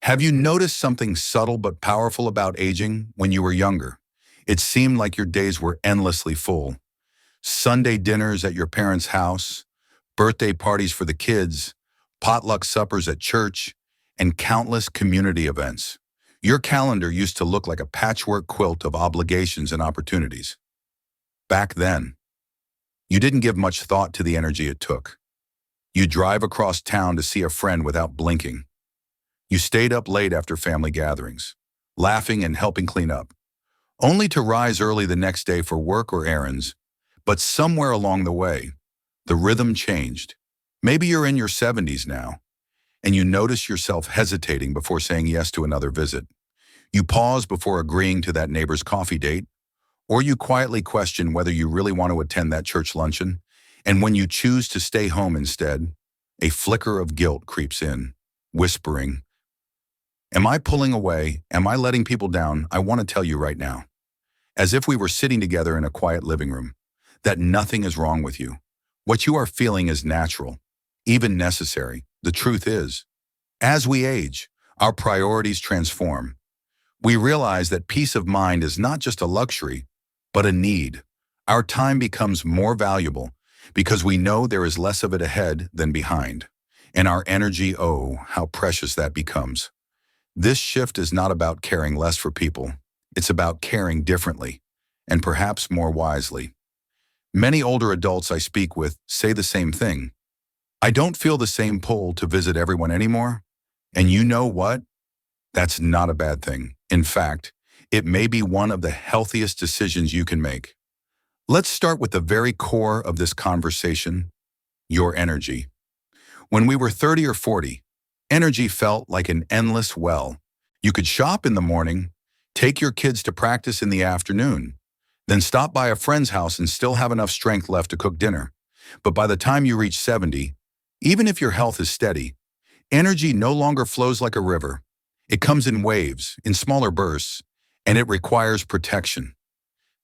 Have you noticed something subtle but powerful about aging when you were younger? It seemed like your days were endlessly full. Sunday dinners at your parents' house, birthday parties for the kids, potluck suppers at church, and countless community events. Your calendar used to look like a patchwork quilt of obligations and opportunities. Back then, you didn't give much thought to the energy it took. You drive across town to see a friend without blinking. You stayed up late after family gatherings, laughing and helping clean up, only to rise early the next day for work or errands. But somewhere along the way, the rhythm changed. Maybe you're in your 70s now, and you notice yourself hesitating before saying yes to another visit. You pause before agreeing to that neighbor's coffee date, or you quietly question whether you really want to attend that church luncheon. And when you choose to stay home instead, a flicker of guilt creeps in, whispering, "Am I pulling away? Am I letting people down? I want to tell you right now," as if we were sitting together in a quiet living room, that nothing is wrong with you. What you are feeling is natural, even necessary. The truth is, as we age, our priorities transform. We realize that peace of mind is not just a luxury, but a need. Our time becomes more valuable because we know there is less of it ahead than behind. And our energy, oh, how precious that becomes. This shift is not about caring less for people. It's about caring differently, and perhaps more wisely. Many older adults I speak with say the same thing. I don't feel the same pull to visit everyone anymore. And you know what? That's not a bad thing. In fact, it may be one of the healthiest decisions you can make. Let's start with the very core of this conversation, your energy. When we were 30 or 40, energy felt like an endless well. You could shop in the morning, take your kids to practice in the afternoon, then stop by a friend's house and still have enough strength left to cook dinner. But by the time you reach 70, even if your health is steady, energy no longer flows like a river. It comes in waves, in smaller bursts, and it requires protection.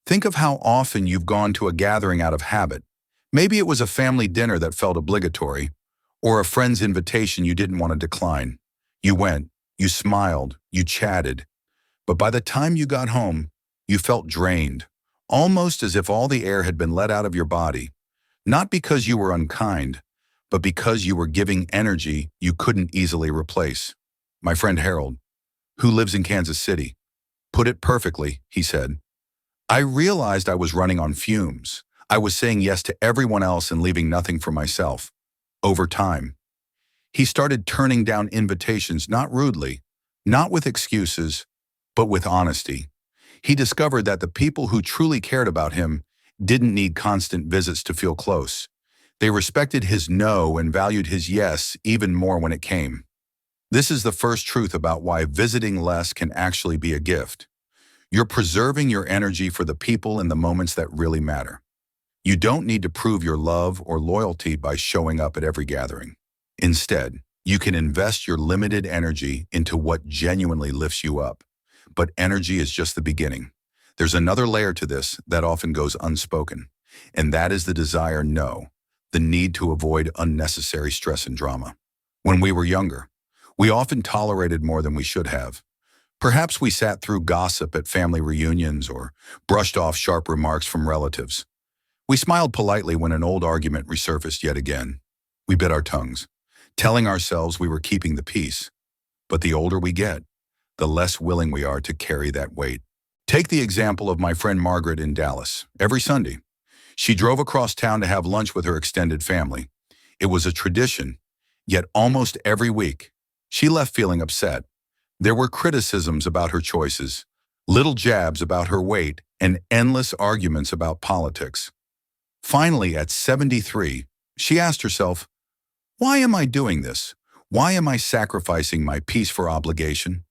Think of how often you've gone to a gathering out of habit. Maybe it was a family dinner that felt obligatory, or a friend's invitation you didn't want to decline. You went, you smiled, you chatted. But by the time you got home, you felt drained, almost as if all the air had been let out of your body. Not because you were unkind, but because you were giving energy you couldn't easily replace. My friend Harold, who lives in Kansas City, put it perfectly, he said. I realized I was running on fumes. I was saying yes to everyone else and leaving nothing for myself. Over time, he started turning down invitations, not rudely, not with excuses, but with honesty. He discovered that the people who truly cared about him didn't need constant visits to feel close. They respected his no and valued his yes even more when it came. This is the first truth about why visiting less can actually be a gift. You're preserving your energy for the people and the moments that really matter. You don't need to prove your love or loyalty by showing up at every gathering. Instead, you can invest your limited energy into what genuinely lifts you up. But energy is just the beginning. There's another layer to this that often goes unspoken, and that is the desire the need to avoid unnecessary stress and drama. When we were younger, we often tolerated more than we should have. Perhaps we sat through gossip at family reunions or brushed off sharp remarks from relatives. We smiled politely when an old argument resurfaced yet again. We bit our tongues, telling ourselves we were keeping the peace. But the older we get, the less willing we are to carry that weight. Take the example of my friend Margaret in Dallas. Every Sunday, she drove across town to have lunch with her extended family. It was a tradition, yet almost every week, she left feeling upset. There were criticisms about her choices, little jabs about her weight, and endless arguments about politics. Finally, at 73, she asked herself, why am I doing this? Why am I sacrificing my peace for obligation?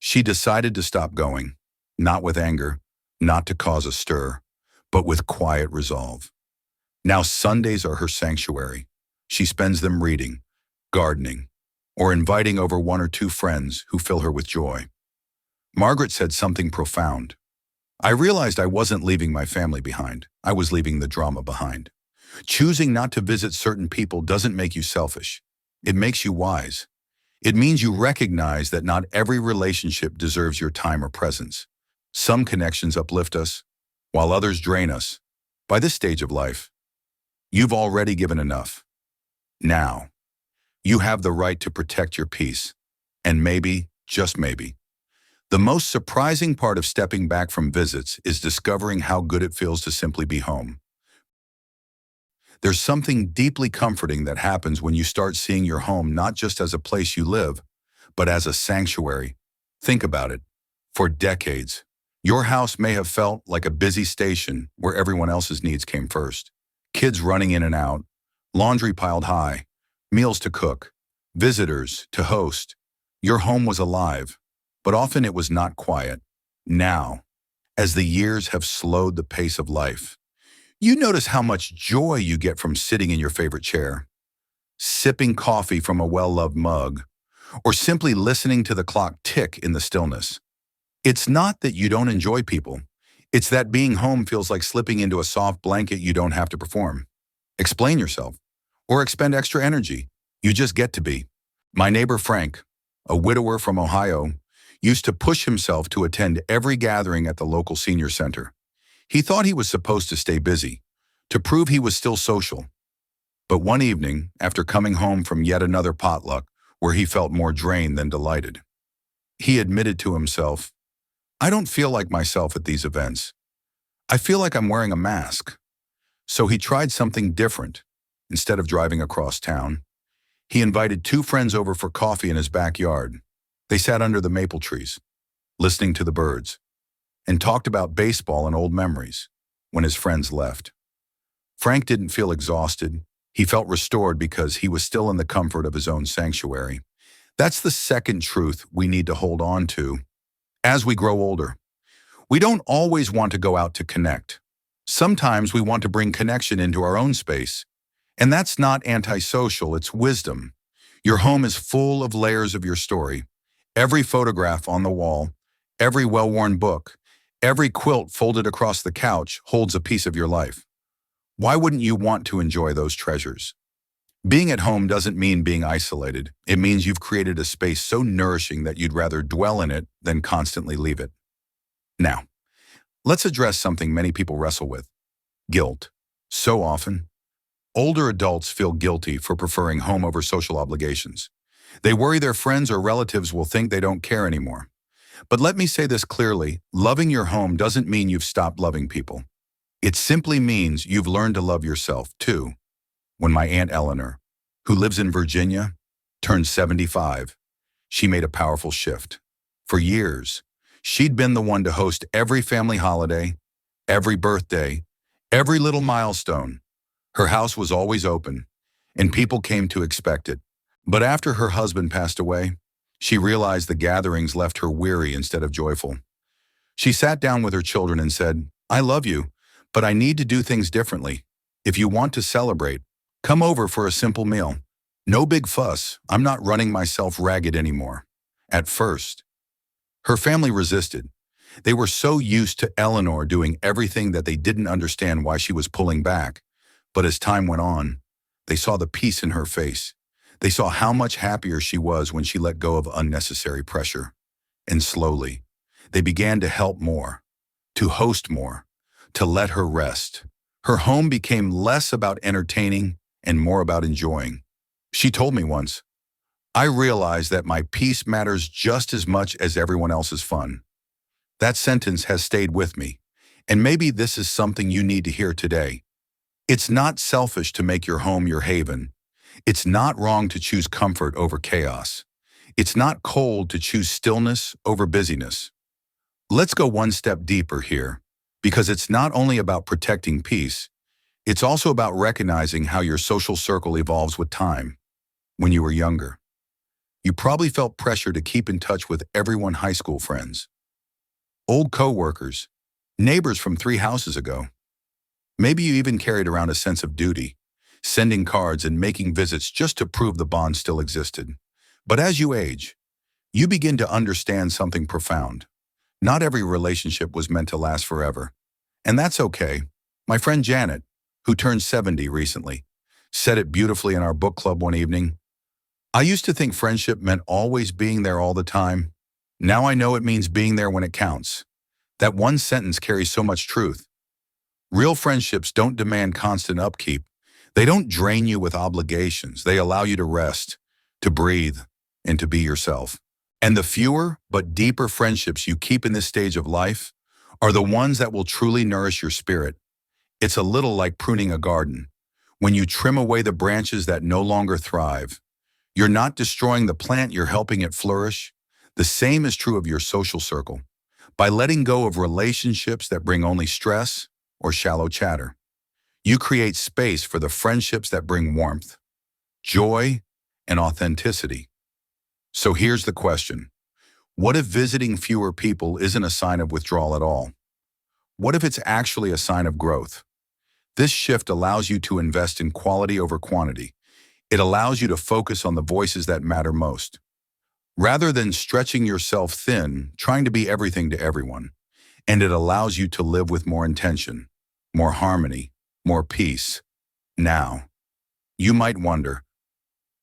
She decided to stop going, not with anger, not to cause a stir, but with quiet resolve. Now Sundays are her sanctuary. She spends them reading, gardening, or inviting over one or two friends who fill her with joy. Margaret said something profound. I realized I wasn't leaving my family behind. I was leaving the drama behind. Choosing not to visit certain people doesn't make you selfish. It makes you wise. It means you recognize that not every relationship deserves your time or presence. Some connections uplift us, while others drain us. By this stage of life, you've already given enough. Now, you have the right to protect your peace. And maybe, just maybe, the most surprising part of stepping back from visits is discovering how good it feels to simply be home. There's something deeply comforting that happens when you start seeing your home not just as a place you live, but as a sanctuary. Think about it. For decades, your house may have felt like a busy station where everyone else's needs came first. Kids running in and out, laundry piled high, meals to cook, visitors to host. Your home was alive, but often it was not quiet. Now, as the years have slowed the pace of life, you notice how much joy you get from sitting in your favorite chair, sipping coffee from a well-loved mug, or simply listening to the clock tick in the stillness. It's not that you don't enjoy people. It's that being home feels like slipping into a soft blanket you don't have to perform, explain yourself, or expend extra energy. You just get to be. My neighbor Frank, a widower from Ohio, used to push himself to attend every gathering at the local senior center. He thought he was supposed to stay busy, to prove he was still social. But one evening, after coming home from yet another potluck where he felt more drained than delighted, he admitted to himself, "I don't feel like myself at these events. I feel like I'm wearing a mask." So he tried something different. Instead of driving across town, he invited two friends over for coffee in his backyard. They sat under the maple trees, listening to the birds, and talked about baseball and old memories. When his friends left, Frank didn't feel exhausted. He felt restored because he was still in the comfort of his own sanctuary. That's the second truth we need to hold on to. As we grow older, we don't always want to go out to connect. Sometimes we want to bring connection into our own space. And that's not antisocial, it's wisdom. Your home is full of layers of your story. Every photograph on the wall, every well-worn book, every quilt folded across the couch holds a piece of your life. Why wouldn't you want to enjoy those treasures? Being at home doesn't mean being isolated. It means you've created a space so nourishing that you'd rather dwell in it than constantly leave it. Now, let's address something many people wrestle with: guilt. So often, older adults feel guilty for preferring home over social obligations. They worry their friends or relatives will think they don't care anymore. But let me say this clearly: loving your home doesn't mean you've stopped loving people. It simply means you've learned to love yourself too. When my Aunt Eleanor, who lives in Virginia, turned 75, she made a powerful shift. For years, she'd been the one to host every family holiday, every birthday, every little milestone. Her house was always open, and people came to expect it. But after her husband passed away, she realized the gatherings left her weary instead of joyful. She sat down with her children and said, "I love you, but I need to do things differently. If you want to celebrate, come over for a simple meal. No big fuss. I'm not running myself ragged anymore." At first, her family resisted. They were so used to Eleanor doing everything that they didn't understand why she was pulling back. But as time went on, they saw the peace in her face. They saw how much happier she was when she let go of unnecessary pressure. And slowly, they began to help more, to host more, to let her rest. Her home became less about entertaining and more about enjoying. She told me once, "I realize that my peace matters just as much as everyone else's fun." That sentence has stayed with me, and maybe this is something you need to hear today. It's not selfish to make your home your haven. It's not wrong to choose comfort over chaos. It's not cold to choose stillness over busyness. Let's go one step deeper here, because it's not only about protecting peace, it's also about recognizing how your social circle evolves with time. When you were younger, you probably felt pressure to keep in touch with everyone high school friends, old coworkers, neighbors from 3 houses ago. Maybe you even carried around a sense of duty, sending cards and making visits just to prove the bond still existed. But as you age, you begin to understand something profound. Not every relationship was meant to last forever. And that's okay. My friend Janet, who turned 70 recently, said it beautifully in our book club one evening: I used to think friendship meant always being there all the time. Now I know it means being there when it counts. That one sentence carries so much truth. Real friendships don't demand constant upkeep. They don't drain you with obligations. They allow you to rest, to breathe, and to be yourself. And the fewer but deeper friendships you keep in this stage of life are the ones that will truly nourish your spirit. It's a little like pruning a garden. When you trim away the branches that no longer thrive, you're not destroying the plant, you're helping it flourish. The same is true of your social circle. By letting go of relationships that bring only stress or shallow chatter, you create space for the friendships that bring warmth, joy, and authenticity. So here's the question. What if visiting fewer people isn't a sign of withdrawal at all? What if it's actually a sign of growth? This shift allows you to invest in quality over quantity. It allows you to focus on the voices that matter most. Rather than stretching yourself thin, trying to be everything to everyone. And it allows you to live with more intention, more harmony, more peace. Now, you might wonder,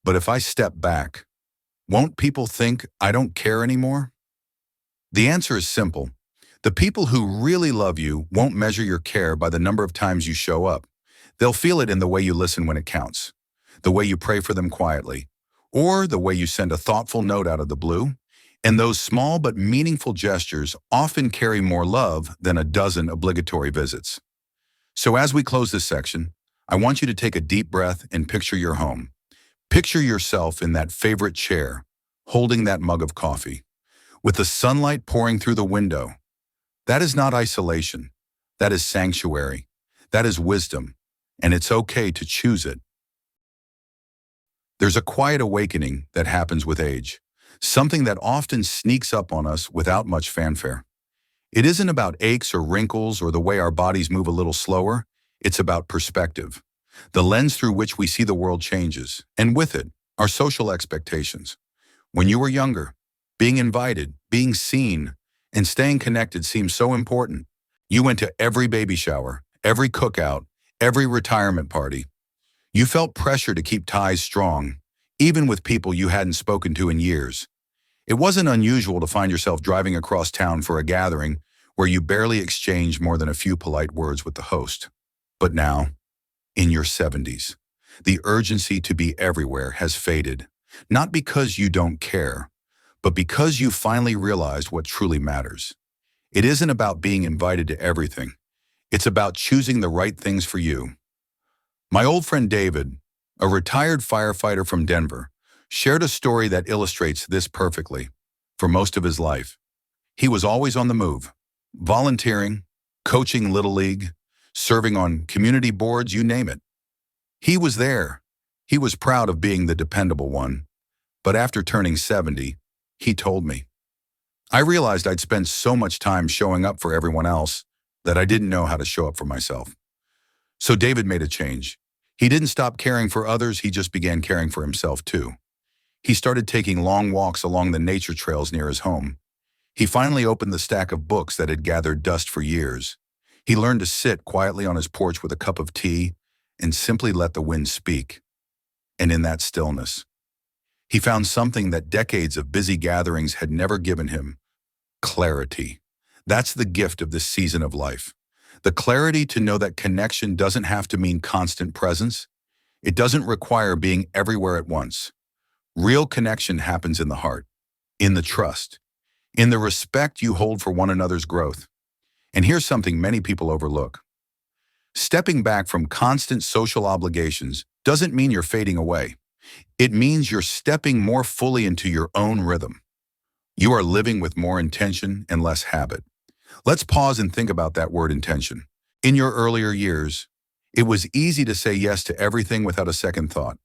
but if I step back, won't people think I don't care anymore? The answer is simple. The people who really love you won't measure your care by the number of times you show up. They'll feel it in the way you listen when it counts, the way you pray for them quietly, or the way you send a thoughtful note out of the blue. And those small but meaningful gestures often carry more love than a dozen obligatory visits. So as we close this section, I want you to take a deep breath and picture your home. Picture yourself in that favorite chair, holding that mug of coffee, with the sunlight pouring through the window. That is not isolation. That is sanctuary. That is wisdom. And it's okay to choose it. There's a quiet awakening that happens with age, something that often sneaks up on us without much fanfare. It isn't about aches or wrinkles or the way our bodies move a little slower. It's about perspective. The lens through which we see the world changes, and with it, our social expectations. When you were younger, being invited, being seen, and staying connected seemed so important. You went to every baby shower, every cookout, every retirement party. You felt pressure to keep ties strong, even with people you hadn't spoken to in years. It wasn't unusual to find yourself driving across town for a gathering where you barely exchanged more than a few polite words with the host. But now, in your 70s, the urgency to be everywhere has faded, not because you don't care, but because you finally realized what truly matters. It isn't about being invited to everything. It's about choosing the right things for you. My old friend David, a retired firefighter from Denver, shared a story that illustrates this perfectly. For most of his life, he was always on the move, volunteering, coaching Little League, serving on community boards, you name it. He was there. He was proud of being the dependable one. But after turning 70, he told me, I realized I'd spent so much time showing up for everyone else that I didn't know how to show up for myself. So David made a change. He didn't stop caring for others, he just began caring for himself too. He started taking long walks along the nature trails near his home. He finally opened the stack of books that had gathered dust for years. He learned to sit quietly on his porch with a cup of tea and simply let the wind speak. And in that stillness, he found something that decades of busy gatherings had never given him: clarity. That's the gift of this season of life. The clarity to know that connection doesn't have to mean constant presence. It doesn't require being everywhere at once. Real connection happens in the heart, in the trust, in the respect you hold for one another's growth. And here's something many people overlook. Stepping back from constant social obligations doesn't mean you're fading away. It means you're stepping more fully into your own rhythm. You are living with more intention and less habit. Let's pause and think about that word intention. In your earlier years, it was easy to say yes to everything without a second thought.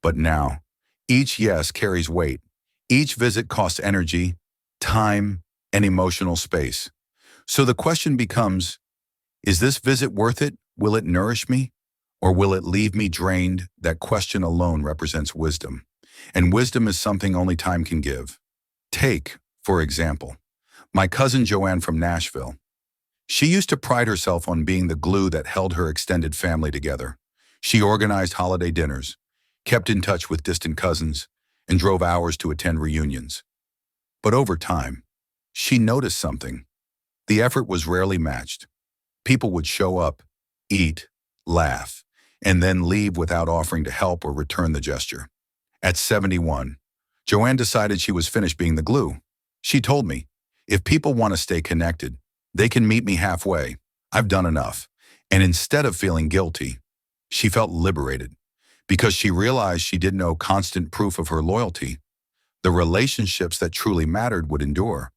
But now, each yes carries weight. Each visit costs energy, time, and emotional space. So the question becomes, is this visit worth it? Will it nourish me? Or will it leave me drained? That question alone represents wisdom. And wisdom is something only time can give. Take, for example, my cousin Joanne from Nashville. She used to pride herself on being the glue that held her extended family together. She organized holiday dinners, kept in touch with distant cousins, and drove hours to attend reunions. But over time, she noticed something. The effort was rarely matched. People would show up, eat, laugh, and then leave without offering to help or return the gesture. At 71, Joanne decided she was finished being the glue. She told me, if people want to stay connected, they can meet me halfway. I've done enough. And instead of feeling guilty, she felt liberated because she realized she didn't owe constant proof of her loyalty. The relationships that truly mattered would endure,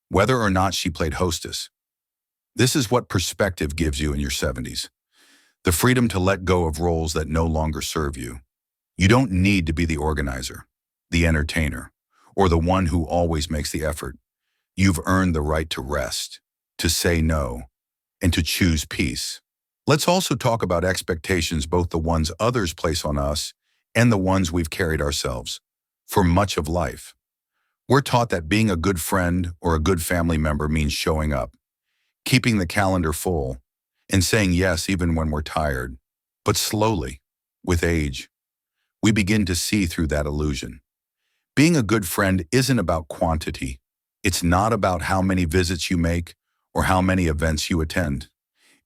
whether or not she played hostess. This is what perspective gives you in your 70s. The freedom to let go of roles that no longer serve you. You don't need to be the organizer, the entertainer, or the one who always makes the effort. You've earned the right to rest, to say no, and to choose peace. Let's also talk about expectations, both the ones others place on us and the ones we've carried ourselves. For much of life, we're taught that being a good friend or a good family member means showing up, keeping the calendar full, and saying yes even when we're tired. But slowly, with age, we begin to see through that illusion. Being a good friend isn't about quantity. It's not about how many visits you make or how many events you attend.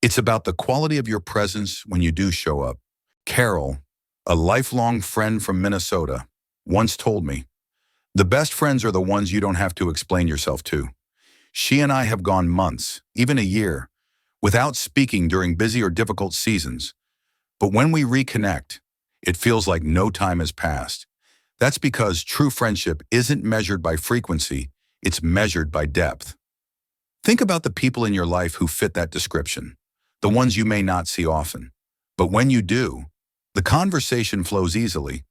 It's about the quality of your presence when you do show up. Carol, a lifelong friend from Minnesota, once told me, "The best friends are the ones you don't have to explain yourself to." She and I have gone months, even a year, without speaking during busy or difficult seasons. But when we reconnect, it feels like no time has passed. That's because true friendship isn't measured by frequency, it's measured by depth. Think about the people in your life who fit that description, the ones you may not see often. But when you do, the conversation flows easily,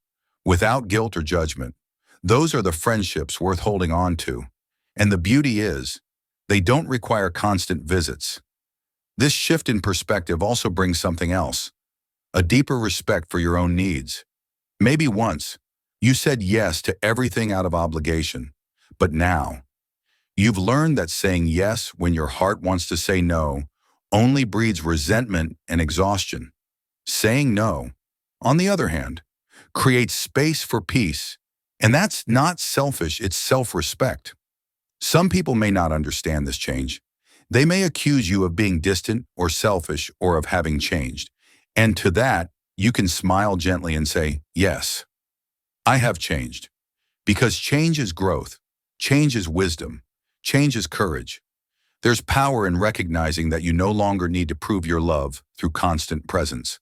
without guilt or judgment. Those are the friendships worth holding on to. And the beauty is, they don't require constant visits. This shift in perspective also brings something else, a deeper respect for your own needs. Maybe once, you said yes to everything out of obligation, but now, you've learned that saying yes when your heart wants to say no only breeds resentment and exhaustion. Saying no, on the other hand, creates space for peace, and that's not selfish, it's self-respect. Some people may not understand this change. They may accuse you of being distant or selfish or of having changed. And to that, you can smile gently and say, yes, I have changed. Because change is growth, change is wisdom, change is courage. There's power in recognizing that you no longer need to prove your love through constant presence.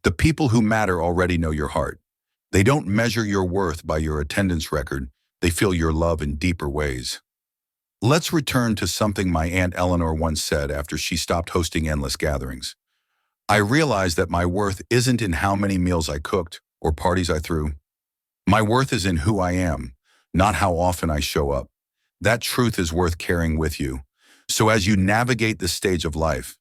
The people who matter already know your heart. They don't measure your worth by your attendance record. They feel your love in deeper ways. Let's return to something my Aunt Eleanor once said after she stopped hosting endless gatherings. I realized that my worth isn't in how many meals I cooked or parties I threw. My worth is in who I am, not how often I show up. That truth is worth carrying with you. So as you navigate this stage of life,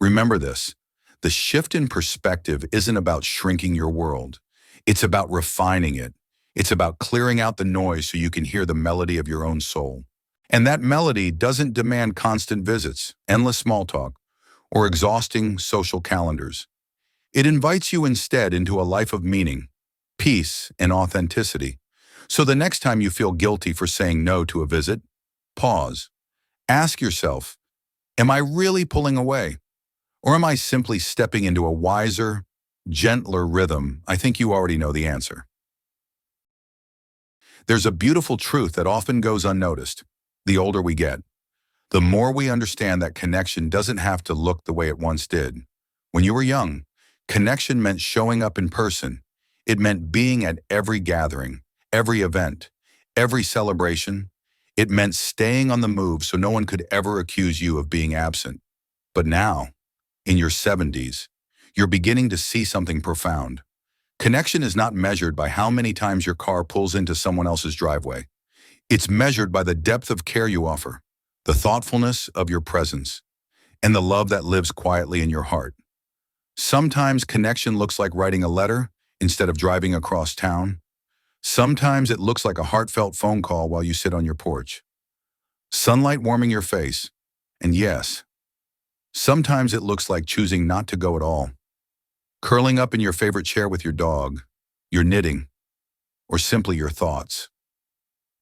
remember this. The shift in perspective isn't about shrinking your world. It's about refining it. It's about clearing out the noise so you can hear the melody of your own soul. And that melody doesn't demand constant visits, endless small talk, or exhausting social calendars. It invites you instead into a life of meaning, peace, and authenticity. So the next time you feel guilty for saying no to a visit, pause. Ask yourself, am I really pulling away? Or am I simply stepping into a wiser, gentler rhythm? I think you already know the answer. There's a beautiful truth that often goes unnoticed. The older we get, the more we understand that connection doesn't have to look the way it once did. When you were young, connection meant showing up in person. It meant being at every gathering, every event, every celebration. It meant staying on the move so no one could ever accuse you of being absent. But now, in your 70s, you're beginning to see something profound. Connection is not measured by how many times your car pulls into someone else's driveway. It's measured by the depth of care you offer, the thoughtfulness of your presence, and the love that lives quietly in your heart. Sometimes connection looks like writing a letter instead of driving across town. Sometimes it looks like a heartfelt phone call while you sit on your porch. Sunlight warming your face. And yes, sometimes it looks like choosing not to go at all. Curling up in your favorite chair with your dog, your knitting, or simply your thoughts.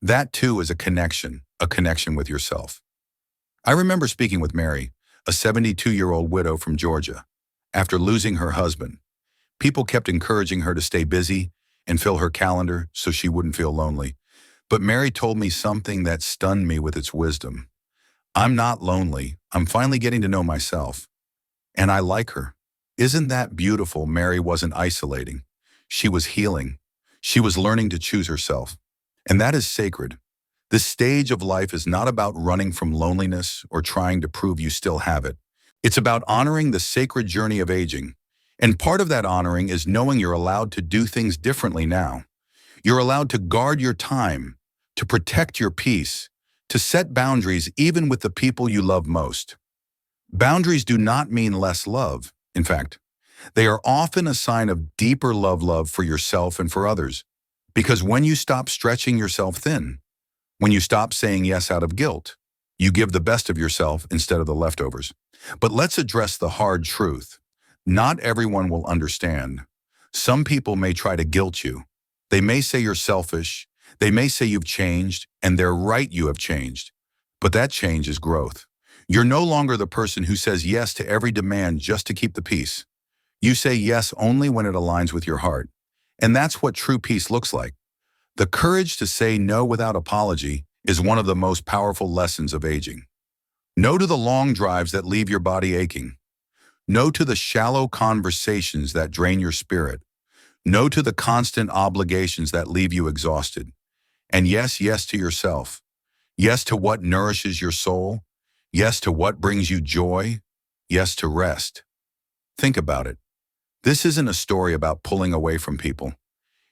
That too is a connection with yourself. I remember speaking with Mary, a 72-year-old widow from Georgia. After losing her husband, people kept encouraging her to stay busy and fill her calendar so she wouldn't feel lonely. But Mary told me something that stunned me with its wisdom. I'm not lonely. I'm finally getting to know myself. And I like her. Isn't that beautiful? Mary wasn't isolating. She was healing. She was learning to choose herself. And that is sacred. This stage of life is not about running from loneliness or trying to prove you still have it. It's about honoring the sacred journey of aging. And part of that honoring is knowing you're allowed to do things differently now. You're allowed to guard your time, to protect your peace, to set boundaries even with the people you love most. Boundaries do not mean less love. In fact, they are often a sign of deeper love for yourself and for others. Because when you stop stretching yourself thin, when you stop saying yes out of guilt, you give the best of yourself instead of the leftovers. But let's address the hard truth. Not everyone will understand. Some people may try to guilt you. They may say you're selfish. They may say you've changed, and they're right, you have changed. But that change is growth. You're no longer the person who says yes to every demand just to keep the peace. You say yes only when it aligns with your heart. And that's what true peace looks like. The courage to say no without apology is one of the most powerful lessons of aging. No to the long drives that leave your body aching. No to the shallow conversations that drain your spirit. No to the constant obligations that leave you exhausted. And yes to yourself. Yes to what nourishes your soul. Yes to what brings you joy. Yes to rest. Think about it. This isn't a story about pulling away from people.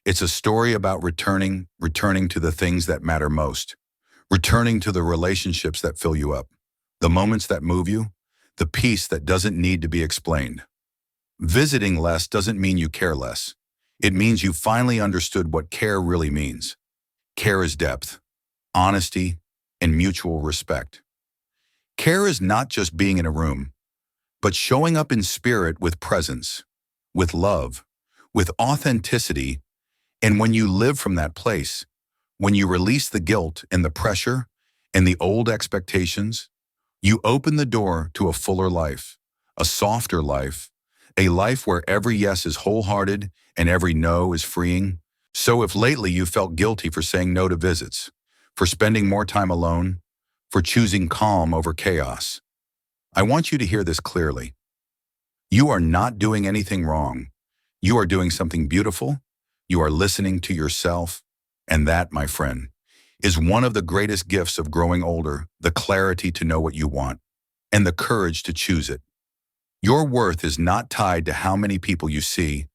It's a story about returning to the things that matter most. Returning to the relationships that fill you up. The moments that move you. The peace that doesn't need to be explained. Visiting less doesn't mean you care less. It means you finally understood what care really means. Care is depth, honesty, and mutual respect. Care is not just being in a room, but showing up in spirit with presence, with love, with authenticity. And when you live from that place, when you release the guilt and the pressure and the old expectations, you open the door to a fuller life, a softer life, a life where every yes is wholehearted and every no is freeing. So if lately you felt guilty for saying no to visits, for spending more time alone, for choosing calm over chaos, I want you to hear this clearly. You are not doing anything wrong. You are doing something beautiful. You are listening to yourself. And that, my friend, is one of the greatest gifts of growing older, the clarity to know what you want and the courage to choose it. Your worth is not tied to how many people you see,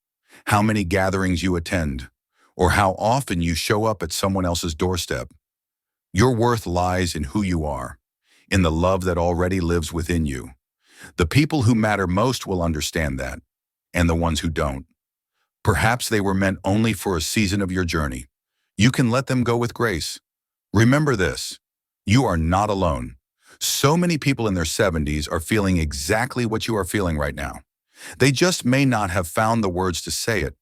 how many gatherings you attend, or how often you show up at someone else's doorstep. Your worth lies in who you are, in the love that already lives within you. The people who matter most will understand that, and the ones who don't. Perhaps they were meant only for a season of your journey. You can let them go with grace. Remember this, you are not alone. So many people in their 70s are feeling exactly what you are feeling right now. They just may not have found the words to say it,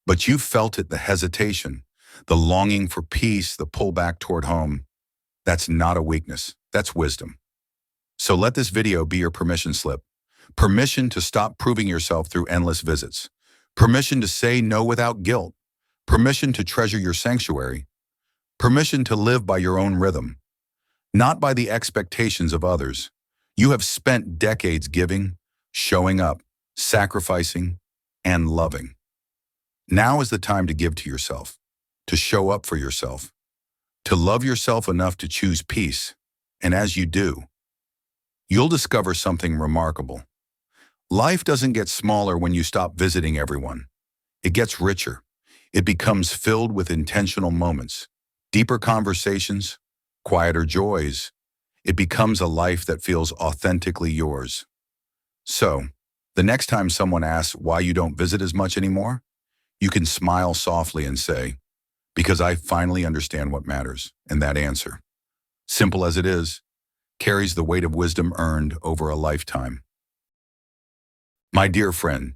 but you felt it, the hesitation, the longing for peace, the pullback toward home. That's not a weakness, that's wisdom. So let this video be your permission slip. Permission to stop proving yourself through endless visits. Permission to say no without guilt. Permission to treasure your sanctuary. Permission to live by your own rhythm, not by the expectations of others. You have spent decades giving, showing up, sacrificing, and loving. Now is the time to give to yourself, to show up for yourself, to love yourself enough to choose peace. And as you do, you'll discover something remarkable. Life doesn't get smaller when you stop visiting everyone. It gets richer. It becomes filled with intentional moments, deeper conversations, quieter joys. It becomes a life that feels authentically yours. So, the next time someone asks why you don't visit as much anymore, you can smile softly and say, because I finally understand what matters. And that answer, simple as it is, carries the weight of wisdom earned over a lifetime. My dear friend,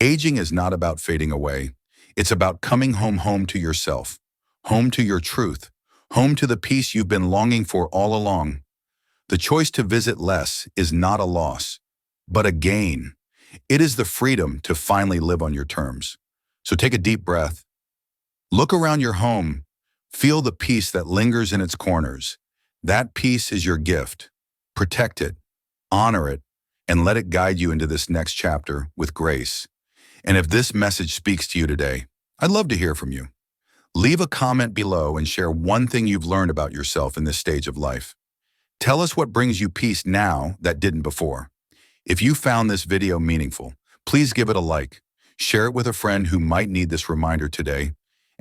aging is not about fading away. It's about coming home to yourself. home to your truth, home to the peace you've been longing for all along. The choice to visit less is not a loss, but a gain. It is the freedom to finally live on your terms. So take a deep breath. Look around your home. Feel the peace that lingers in its corners. That peace is your gift. Protect it, honor it, and let it guide you into this next chapter with grace. And if this message speaks to you today, I'd love to hear from you. Leave a comment below and share one thing you've learned about yourself in this stage of life. Tell us what brings you peace now that didn't before. If you found this video meaningful, please give it a like, share it with a friend who might need this reminder today,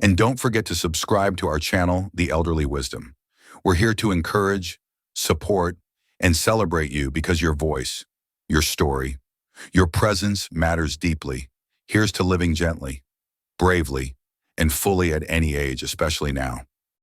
and don't forget to subscribe to our channel, The Elderly Wisdom. We're here to encourage, support, and celebrate you because your voice, your story, your presence matters deeply. Here's to living gently, bravely, and fully at any age, especially now.